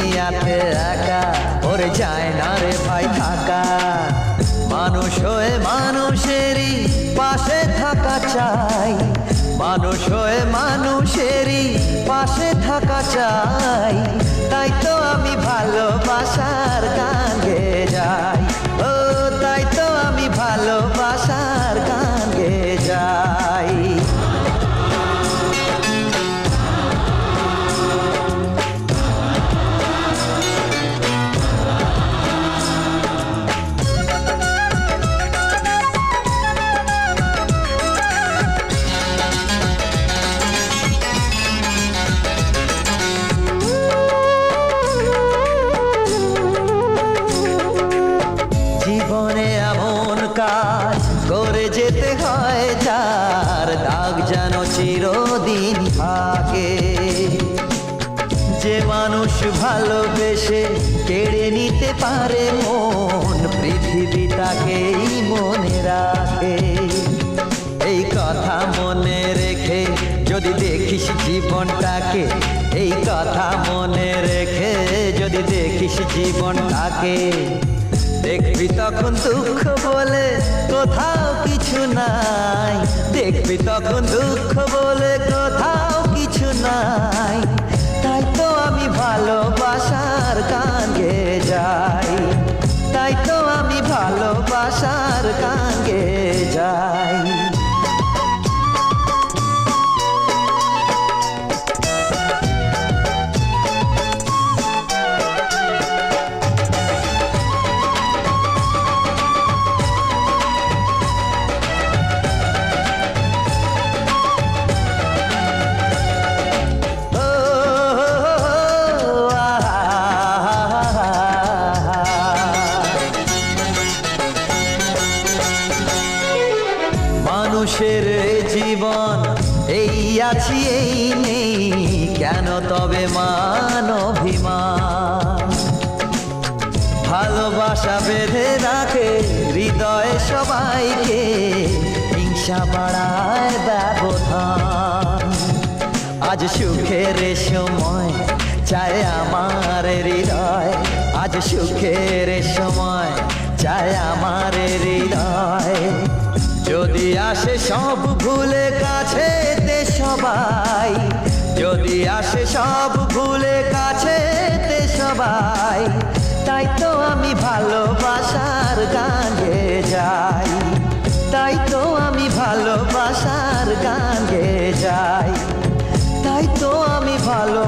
দুনিয়াতে একা ওরে যায় না রে ভাই থাকা। মানুষ হয়ে মানুষেরই পাশে থাকা চাই, মানুষ হয়ে মানুষেরই পাশে থাকা চাই। তাই তো আমি ভালোবাসার গান গেয়ে যাই, ও তাই তো আমি ভালোবাসার গান গেয়ে যাই। জীবনে এমন কাজ করে যেতে হয় যার দাগ যেন চিরদিন থাকে। যে মানুষ ভালোবেসে কেড়ে নিতে পারে মন, পৃথিবী তাকেই মনে রাখে। এই কথা মনে রেখে যদি দেখিস জীবনটাকে, এই কথা মনে রেখে যদি দেখিস জীবনটাকে, দেখবি তখন দুঃখ বলে কোথাও কিছু নাই, দেখবি তখন দুঃখ বলে কোথাও কিছু নাই। তাই তো আমি ভালোবাসার গান গেয়ে যাই, তাই তো আমি ভালোবাসার গান গেয়ে যাই। মানুষের জীবন এই আছি এই নেই, কেন তবে মান অভিমান? ভালোবাসা বেঁধে রাখে হৃদয়ে সবাইকে, হিংসা বাড়ায় ব্যবধান। আজ সুখের সময় চায় আমার হৃদয়, আজ সুখের সময় চায় আমার হৃদয়। যদি আসে সব ভুলে কাছে তে সবাই, যদি আসে সব ভুলে কাছে তে সবাই। তাই তো আমি ভালোবাসার গান গেয়ে যাই, তাই তো আমি ভালোবাসার গান গেয়ে যাই, তাই তো আমি ভালো